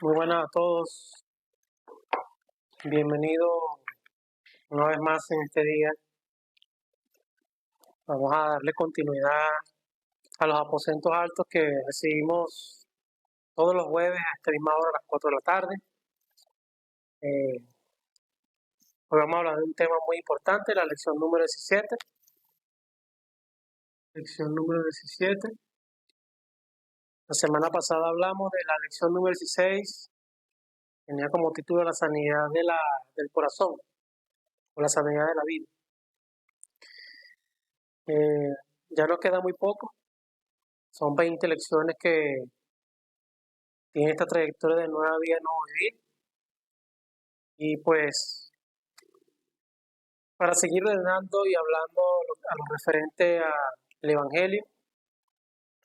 Muy buenas a todos. Bienvenido una vez más en este día. Vamos a darle continuidad a los aposentos altos que recibimos todos los jueves a esta misma hora, a las 4 de la tarde. Eh, Hoy vamos a hablar de un tema muy importante, la lección número 17. Lección número 17. La semana pasada hablamos de la lección número 16. Tenía como título la sanidad del corazón o la sanidad de la vida. Ya nos queda muy poco. Son 20 lecciones que tiene esta trayectoria de nueva vida, nuevo vivir. Y pues, para seguir ordenando y hablando a lo referente al Evangelio,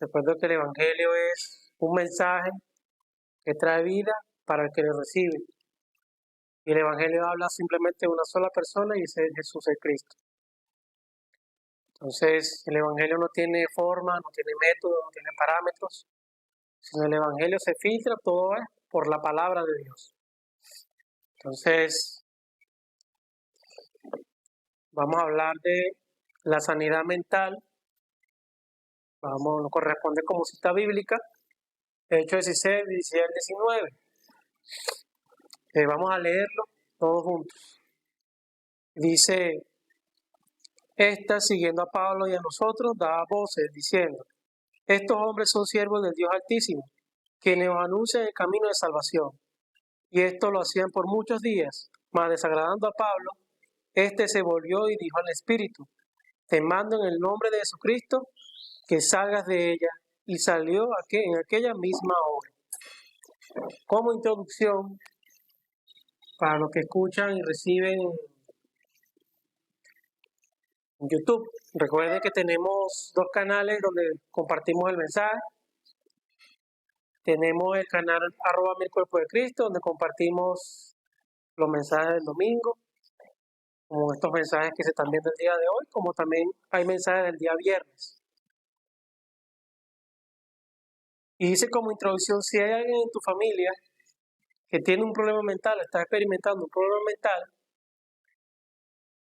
recuerdo que el Evangelio es un mensaje que trae vida para el que lo recibe. Y el Evangelio habla simplemente de una sola persona y ese es Jesús el Cristo. Entonces, el Evangelio no tiene forma, no tiene método, no tiene parámetros, sino el Evangelio se filtra todo por la palabra de Dios. Entonces, vamos a hablar de la sanidad mental. Nos corresponde como cita bíblica, Hechos 16, 17 al 19. Vamos a leerlo todos juntos. Dice, esta, siguiendo a Pablo y a nosotros, daba voces diciendo, estos hombres son siervos del Dios Altísimo, quienes os anuncian el camino de salvación. Y esto lo hacían por muchos días, mas desagradando a Pablo, este se volvió y dijo al Espíritu, te mando en el nombre de Jesucristo que salgas de ella. Y salió en aquella misma hora. Como introducción, para los que escuchan y reciben en YouTube, recuerden que tenemos dos canales donde compartimos el mensaje. Tenemos el canal @mielcuerpo-de-Cristo, donde compartimos los mensajes del domingo, como estos mensajes que se están viendo el día de hoy, como también hay mensajes del día viernes. Y dice como introducción, si hay alguien en tu familia que tiene un problema mental, está experimentando un problema mental,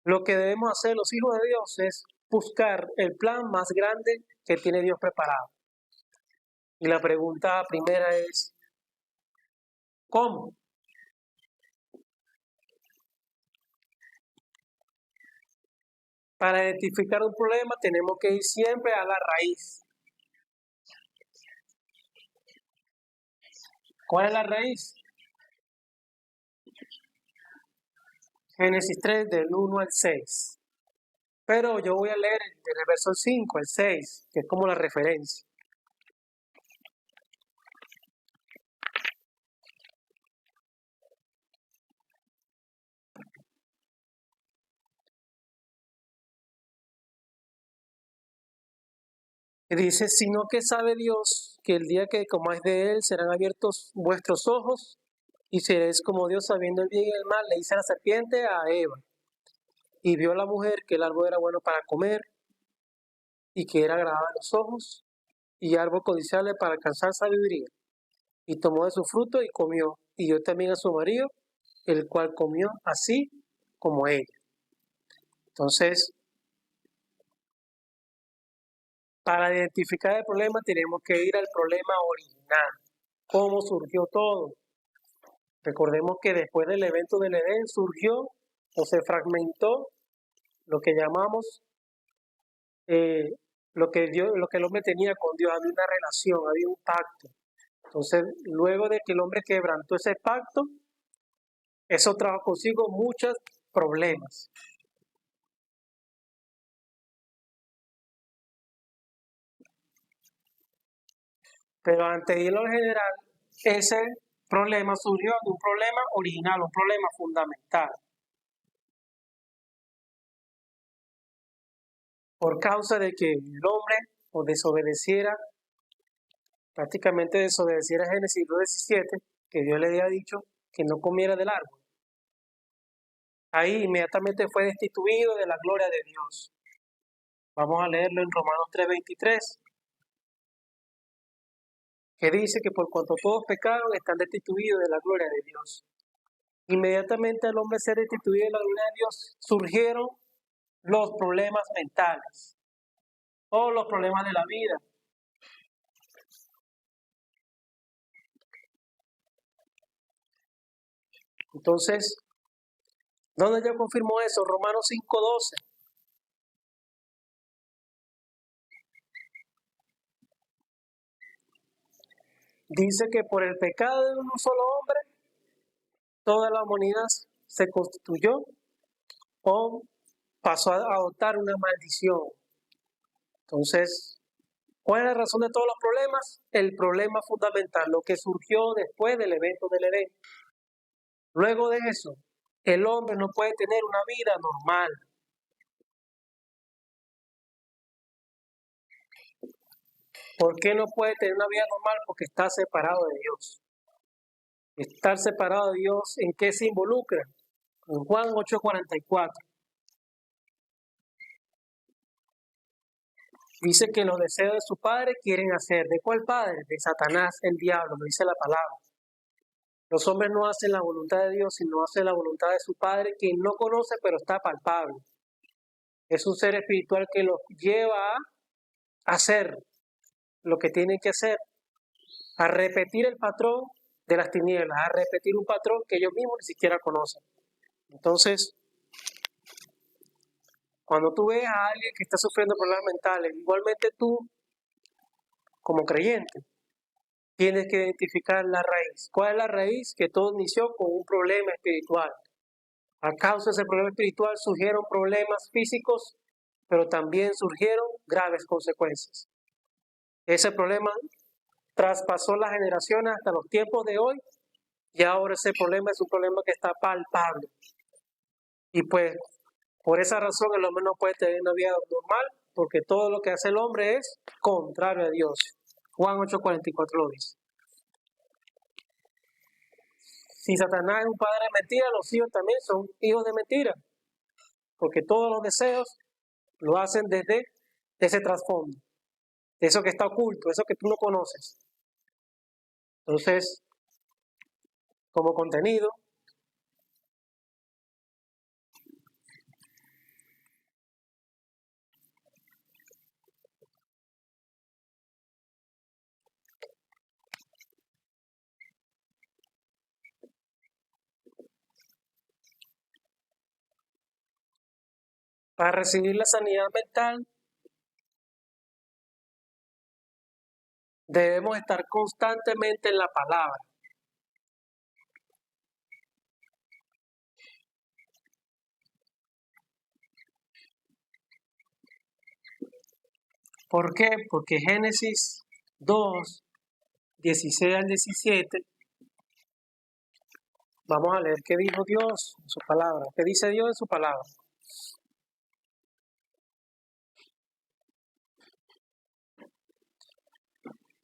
lo que debemos hacer los hijos de Dios es buscar el plan más grande que tiene Dios preparado. Y la pregunta primera es, ¿cómo? Para identificar un problema tenemos que ir siempre a la raíz. ¿Cuál es la raíz? Génesis 3, del 1 al 6. Pero yo voy a leer desde el verso 5 al 6, que es como la referencia. Y dice, sino que sabe Dios que el día que comáis de él serán abiertos vuestros ojos y seréis como Dios sabiendo el bien y el mal. Le dice la serpiente a Eva. Y vio la mujer que el árbol era bueno para comer y que era agradable a los ojos y árbol codiciable para alcanzar sabiduría. Y tomó de su fruto y comió, y dio también a su marido, el cual comió así como ella. Entonces, para identificar el problema tenemos que ir al problema original. ¿Cómo surgió todo? Recordemos que después del evento del Edén surgió o se fragmentó lo que llamamos lo que el hombre tenía con Dios. Había una relación, había un pacto. Entonces, luego de que el hombre quebrantó ese pacto, eso trajo consigo muchos problemas. Pero ante lo general, ese problema surgió de un problema original, un problema fundamental. Por causa de que el hombre o desobedeciera, prácticamente desobedeciera Génesis 2:17, que Dios le había dicho que no comiera del árbol. Ahí inmediatamente fue destituido de la gloria de Dios. Vamos a leerlo en Romanos 3:23. que dice que por cuanto todos pecaron están destituidos de la gloria de Dios. Inmediatamente al hombre ser destituido de la gloria de Dios, surgieron los problemas mentales o los problemas de la vida. Entonces, ¿dónde yo confirmo eso? Romanos 5:12. Dice que por el pecado de un solo hombre, toda la humanidad se constituyó o pasó a adoptar una maldición. Entonces, ¿cuál es la razón de todos los problemas? El problema fundamental, lo que surgió después del evento del Edén. Luego de eso, el hombre no puede tener una vida normal. ¿Por qué no puede tener una vida normal? Porque está separado de Dios. Estar separado de Dios, ¿en qué se involucra? En Juan 8:44. Dice que los deseos de su padre quieren hacer. ¿De cuál padre? De Satanás, el diablo, lo dice la palabra. Los hombres no hacen la voluntad de Dios, sino hacen la voluntad de su padre, quien no conoce, pero está palpable. Es un ser espiritual que los lleva a hacer lo que tienen que hacer, a repetir el patrón de las tinieblas, a repetir un patrón que ellos mismos ni siquiera conocen. Entonces, cuando tú ves a alguien que está sufriendo problemas mentales, igualmente tú, como creyente, tienes que identificar la raíz. ¿Cuál es la raíz? Que todo inició con un problema espiritual. A causa de ese problema espiritual surgieron problemas físicos, pero también surgieron graves consecuencias. Ese problema traspasó las generaciones hasta los tiempos de hoy y ahora ese problema es un problema que está palpable. Y pues por esa razón el hombre no puede tener una vida normal, porque todo lo que hace el hombre es contrario a Dios. Juan 8:44 lo dice. Si Satanás es un padre de mentira, los hijos también son hijos de mentira, porque todos los deseos lo hacen desde ese trasfondo, de eso que está oculto, eso que tú no conoces. Entonces, como contenido, para recibir la sanidad mental, debemos estar constantemente en la palabra. ¿Por qué? Porque Génesis 2, 16 al 17, vamos a leer qué dijo Dios en su palabra, qué dice Dios en su palabra.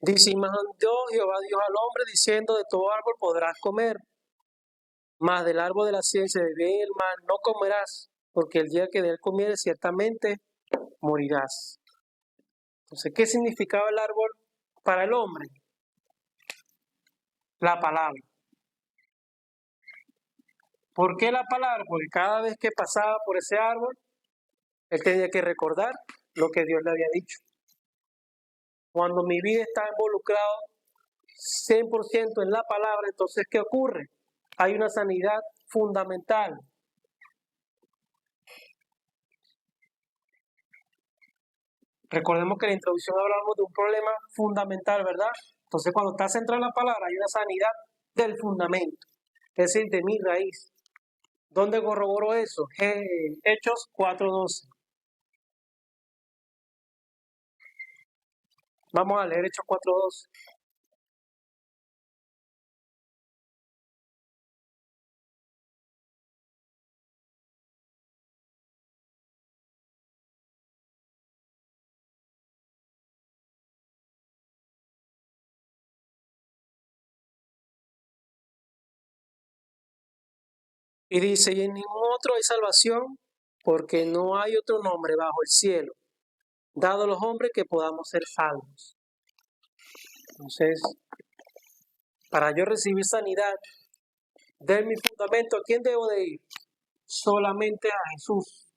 Dice, y mandó Jehová Dios al hombre diciendo, de todo árbol podrás comer, mas del árbol de la ciencia del bien y el mal no comerás, porque el día que de él comieres ciertamente morirás. Entonces, ¿qué significaba el árbol para el hombre? La palabra. ¿Por qué la palabra? Porque cada vez que pasaba por ese árbol, él tenía que recordar lo que Dios le había dicho. Cuando mi vida está involucrada 100% en la palabra, entonces, ¿qué ocurre? Hay una sanidad fundamental. Recordemos que en la introducción hablamos de un problema fundamental, ¿verdad? Entonces, cuando está centrada en la palabra, hay una sanidad del fundamento, es decir, de mi raíz. ¿Dónde corroboró eso? Hechos 4:12. Vamos a leer Hechos 4:12. Y dice, y en ningún otro hay salvación, porque no hay otro nombre bajo el cielo, dado a los hombres que podamos ser salvos. Entonces, para yo recibir sanidad de mi fundamento, ¿a quién debo de ir? Solamente a Jesús.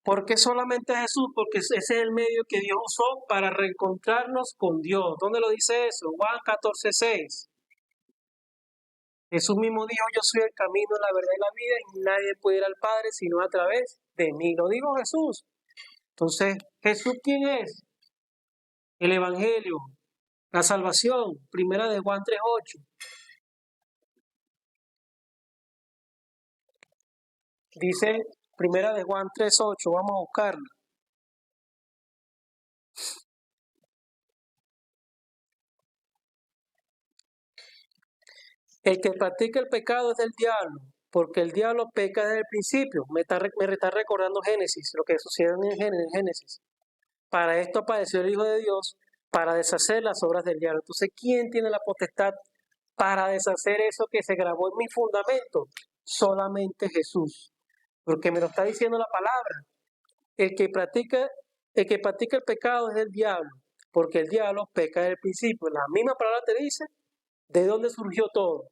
¿Por qué solamente a Jesús? Porque ese es el medio que Dios usó para reencontrarnos con Dios. ¿Dónde lo dice eso? Juan 14:6. Jesús mismo dijo, yo soy el camino, la verdad y la vida, y nadie puede ir al Padre sino a través de mí. Lo dijo Jesús. Entonces, ¿Jesús quién es? El Evangelio, la salvación, primera de Juan 3:8. Dice primera de Juan 3:8, vamos a buscarla. El que practica el pecado es del diablo, porque el diablo peca desde el principio. Me está recordando Génesis, lo que sucedió en Génesis. Para esto apareció el Hijo de Dios, para deshacer las obras del diablo. Entonces, ¿quién tiene la potestad para deshacer eso que se grabó en mi fundamento? Solamente Jesús. Porque me lo está diciendo la palabra. El que practica el pecado es del diablo, porque el diablo peca desde el principio. La misma palabra te dice de dónde surgió todo.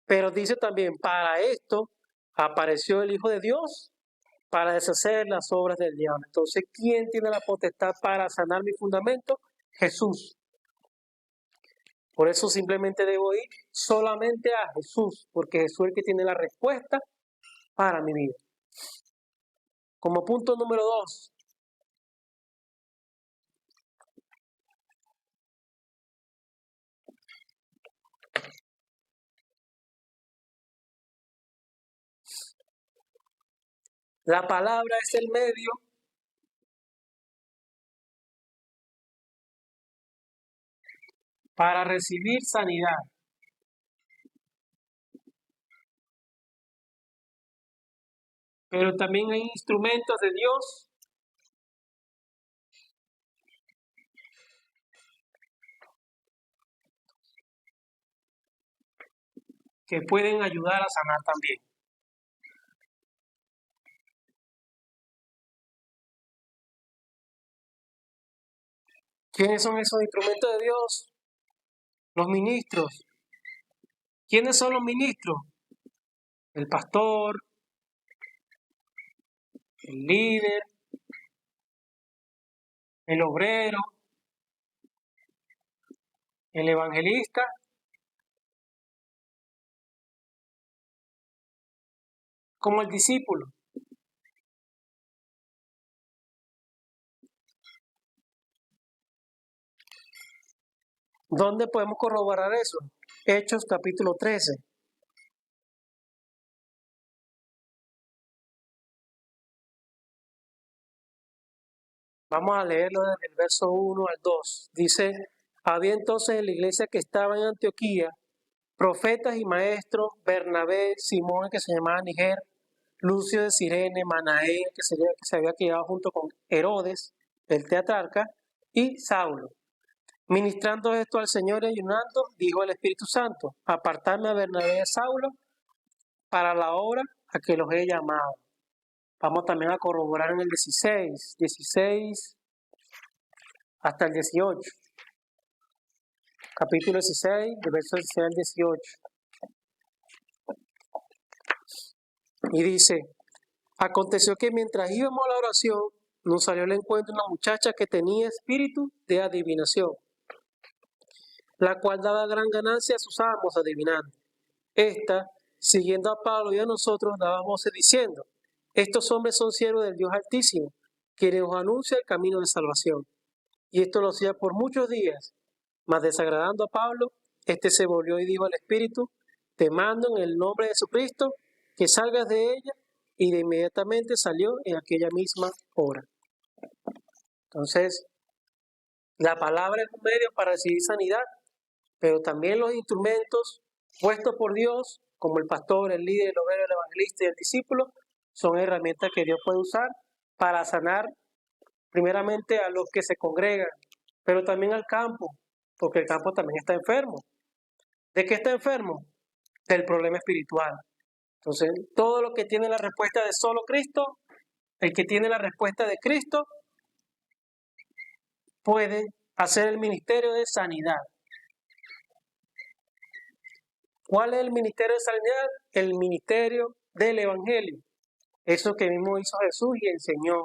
Pero dice también, para esto apareció el Hijo de Dios, para deshacer las obras del diablo. Entonces, ¿quién tiene la potestad para sanar mi fundamento? Jesús. Por eso simplemente debo ir solamente a Jesús, porque Jesús es el que tiene la respuesta para mi vida. Como punto número 2, la palabra es el medio para recibir sanidad. Pero también hay instrumentos de Dios que pueden ayudar a sanar también. ¿Quiénes son esos instrumentos de Dios? Los ministros. ¿Quiénes son los ministros? El pastor, el líder, el obrero, el evangelista, como el discípulo. ¿Dónde podemos corroborar eso? Hechos capítulo 13. Vamos a leerlo desde el verso 1 al 2. Dice, había entonces en la iglesia que estaba en Antioquía profetas y maestros, Bernabé, Simón, que se llamaba Niger, Lucio de Cirene, Manaén, que se había quedado junto con Herodes, el tetrarca, y Saulo. Ministrando esto al Señor y ayunando, dijo el Espíritu Santo, apartarme a Bernabé y a Saulo para la obra a que los he llamado. Vamos también a corroborar en el 16 hasta el 18. Capítulo 16, de verso 16 al 18. Y dice, aconteció que mientras íbamos a la oración, nos salió al encuentro una muchacha que tenía espíritu de adivinación, la cual daba gran ganancia a sus amos adivinando. Esta, siguiendo a Pablo y a nosotros, daba voces diciendo, estos hombres son siervos del Dios Altísimo, quienes os anuncia el camino de salvación. Y esto lo hacía por muchos días, mas desagradando a Pablo, este se volvió y dijo al espíritu, te mando en el nombre de Jesucristo, que salgas de ella, y de inmediatamente salió en aquella misma hora. Entonces, la palabra es un medio para recibir sanidad, pero también los instrumentos puestos por Dios, como el pastor, el líder, el obrero, el evangelista y el discípulo, son herramientas que Dios puede usar para sanar primeramente a los que se congregan, pero también al campo, porque el campo también está enfermo. ¿De qué está enfermo? Del problema espiritual. Entonces, todo lo que tiene la respuesta de solo Cristo el que tiene la respuesta de Cristo, puede hacer el ministerio de sanidad. ¿Cuál es el ministerio de sanidad? El ministerio del Evangelio. Eso que mismo hizo Jesús y enseñó.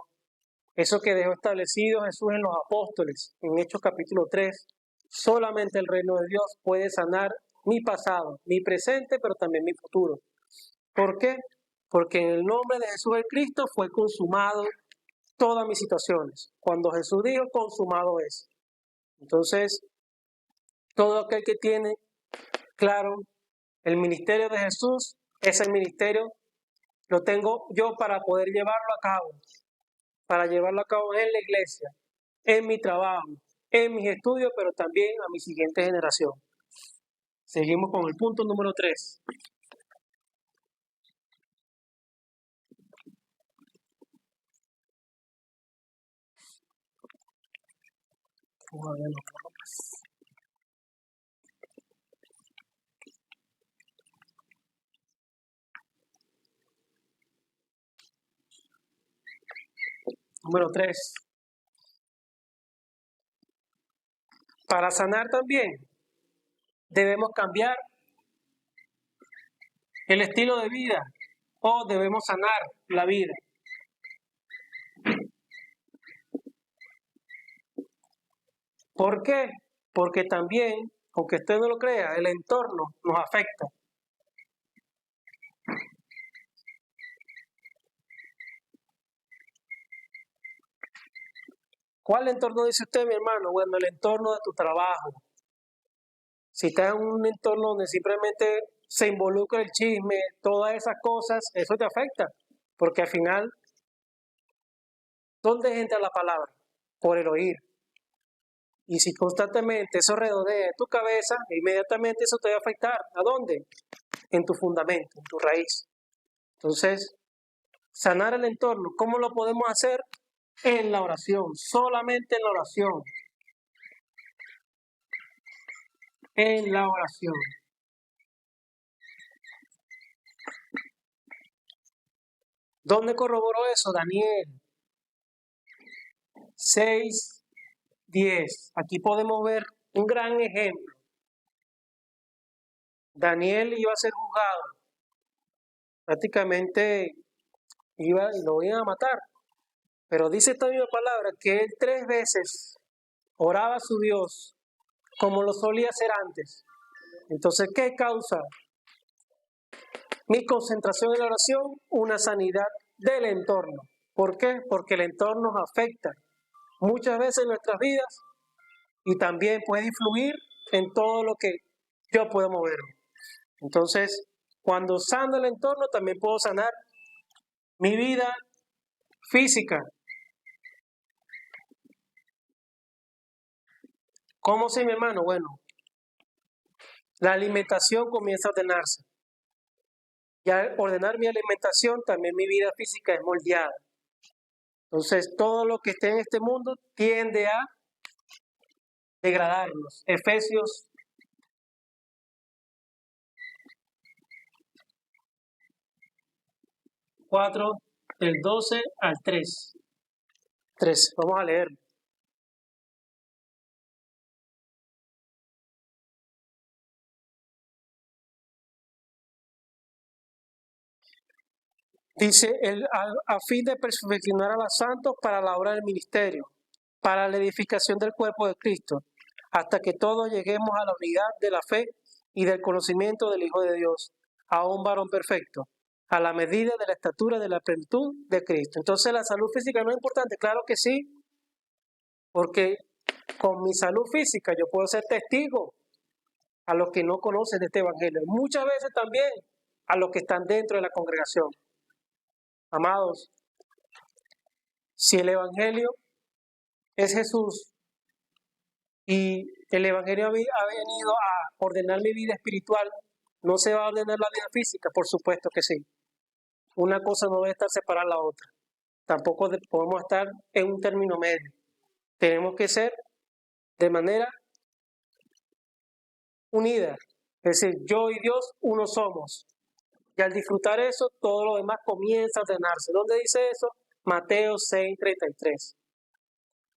Eso que dejó establecido Jesús en los apóstoles, en Hechos capítulo 3. Solamente el reino de Dios puede sanar mi pasado, mi presente, pero también mi futuro. ¿Por qué? Porque en el nombre de Jesús el Cristo fue consumado todas mis situaciones. Cuando Jesús dijo, consumado es. Entonces, todo aquel que tiene claro el ministerio de Jesús, ese ministerio lo tengo yo para poder llevarlo a cabo, para llevarlo a cabo en la iglesia, en mi trabajo, en mis estudios, pero también a mi siguiente generación. Seguimos con el punto número 3. Número 3. Para sanar también debemos cambiar el estilo de vida o debemos sanar la vida. ¿Por qué? Porque también, aunque usted no lo crea, el entorno nos afecta. ¿Cuál entorno dice usted, mi hermano? Bueno, el entorno de tu trabajo. Si estás en un entorno donde simplemente se involucra el chisme, todas esas cosas, eso te afecta. Porque al final, ¿dónde entra la palabra? Por el oír. Y si constantemente eso redondea tu cabeza, inmediatamente eso te va a afectar. ¿A dónde? En tu fundamento, en tu raíz. Entonces, sanar el entorno, ¿cómo lo podemos hacer? En la oración, solamente en la oración. En la oración. ¿Dónde corroboró eso? Daniel 6:10. Aquí podemos ver un gran ejemplo. Daniel iba a ser juzgado. Prácticamente lo iban a matar. Pero dice esta misma palabra que él 3 veces oraba a su Dios como lo solía hacer antes. Entonces, ¿qué causa mi concentración en la oración? Una sanidad del entorno. ¿Por qué? Porque el entorno nos afecta muchas veces en nuestras vidas y también puede influir en todo lo que yo puedo moverme. Entonces, cuando sano el entorno, también puedo sanar mi vida física. ¿Cómo sé, mi hermano? Bueno, la alimentación comienza a ordenarse. Y al ordenar mi alimentación, también mi vida física es moldeada. Entonces, todo lo que esté en este mundo tiende a degradarnos. Efesios 4, del 12 al 3. Vamos a leer. Dice, a fin de perfeccionar a los santos para la obra del ministerio, para la edificación del cuerpo de Cristo, hasta que todos lleguemos a la unidad de la fe y del conocimiento del Hijo de Dios, a un varón perfecto, a la medida de la estatura de la plenitud de Cristo. Entonces, ¿la salud física no es importante? Claro que sí, porque con mi salud física yo puedo ser testigo a los que no conocen de este evangelio. Muchas veces también a los que están dentro de la congregación. Amados, si el evangelio es Jesús y el evangelio ha venido a ordenar mi vida espiritual, ¿no se va a ordenar la vida física? Por supuesto que sí. Una cosa no debe estar separada de la otra. Tampoco podemos estar en un término medio. Tenemos que ser de manera unida. Es decir, yo y Dios uno somos. Y al disfrutar eso, todo lo demás comienza a ordenarse. ¿Dónde dice eso? Mateo 6:33.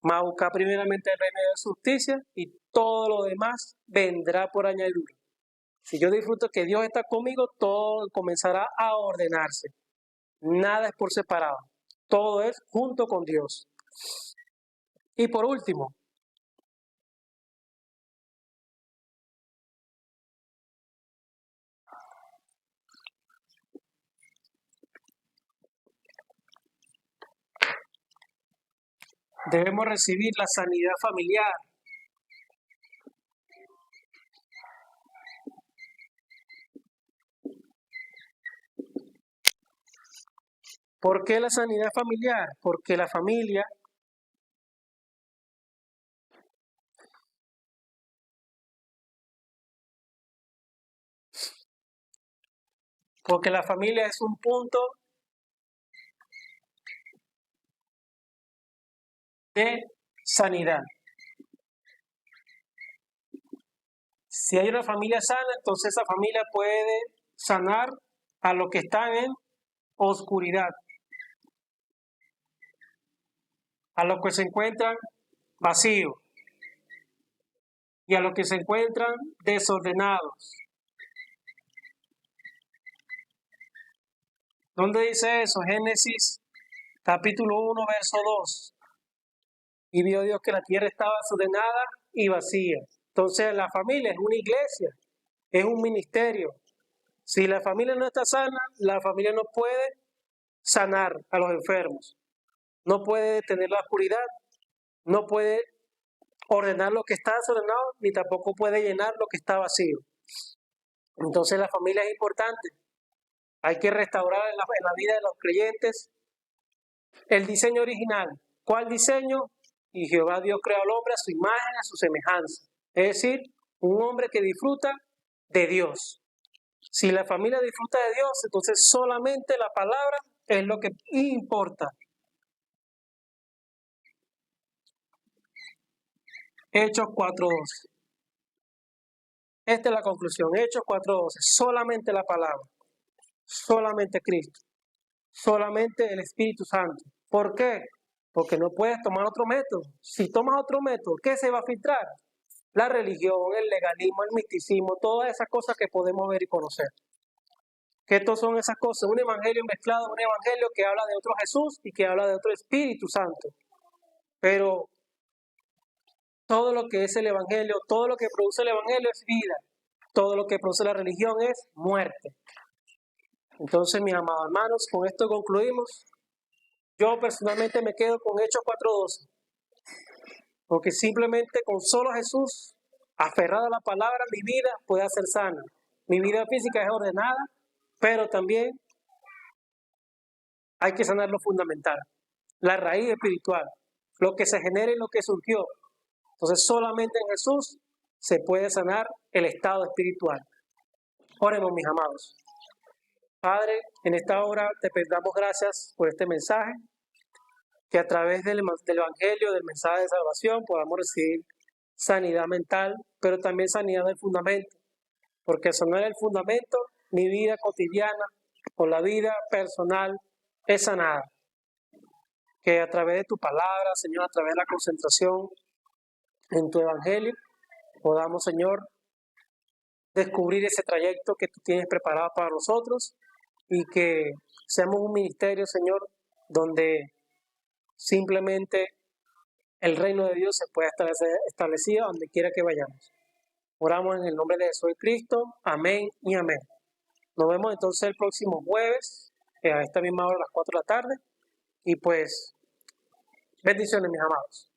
Mas buscar primeramente el reino de su justicia y todo lo demás vendrá por añadidura. Si yo disfruto que Dios está conmigo, todo comenzará a ordenarse. Nada es por separado. Todo es junto con Dios. Y por último, debemos recibir la sanidad familiar. ¿Por qué la sanidad familiar? Porque la familia es un punto de sanidad. Si hay una familia sana, entonces esa familia puede sanar a los que están en oscuridad, a los que se encuentran vacíos y a los que se encuentran desordenados. ¿Dónde dice eso? Génesis capítulo 1, verso 2. Y vio Dios que la tierra estaba desordenada y vacía. Entonces la familia es una iglesia, es un ministerio. Si la familia no está sana, la familia no puede sanar a los enfermos, no puede detener la oscuridad, no puede ordenar lo que está desordenado, ni tampoco puede llenar lo que está vacío. Entonces la familia es importante. Hay que restaurar en la vida de los creyentes el diseño original. ¿Cuál diseño? Y Jehová Dios creó al hombre a su imagen, a su semejanza. Es decir, un hombre que disfruta de Dios. Si la familia disfruta de Dios, entonces solamente la palabra es lo que importa. Hechos 4:12. Esta es la conclusión. Hechos 4:12. Solamente la palabra. Solamente Cristo. Solamente el Espíritu Santo. ¿Por qué? Porque no puedes tomar otro método. Si tomas otro método, ¿qué se va a filtrar? La religión, el legalismo, el misticismo, todas esas cosas que podemos ver y conocer. ¿Qué son esas cosas? Un evangelio mezclado, un evangelio que habla de otro Jesús y que habla de otro Espíritu Santo. Pero todo lo que es el evangelio, todo lo que produce el evangelio es vida. Todo lo que produce la religión es muerte. Entonces, mis amados hermanos, con esto concluimos. Yo personalmente me quedo con Hechos 4:12. Porque simplemente con solo Jesús, aferrado a la palabra, mi vida puede ser sana. Mi vida física es ordenada, pero también hay que sanar lo fundamental, la raíz espiritual, lo que se genera y lo que surgió. Entonces solamente en Jesús se puede sanar el estado espiritual. Oremos, mis amados. Padre, en esta hora te damos gracias por este mensaje, que a través del Evangelio, del mensaje de salvación, podamos recibir sanidad mental, pero también sanidad del fundamento, porque al sanar el fundamento, mi vida cotidiana o la vida personal es sanada. Que a través de tu palabra, Señor, a través de la concentración en tu Evangelio, podamos, Señor, descubrir ese trayecto que tú tienes preparado para nosotros y que seamos un ministerio, Señor, donde simplemente el reino de Dios se pueda establecer establecido donde quiera que vayamos. Oramos en el nombre de Jesús Cristo. Amén y amén. Nos vemos entonces el próximo jueves, a esta misma hora, a las 4 de la tarde. Y pues, bendiciones, mis amados.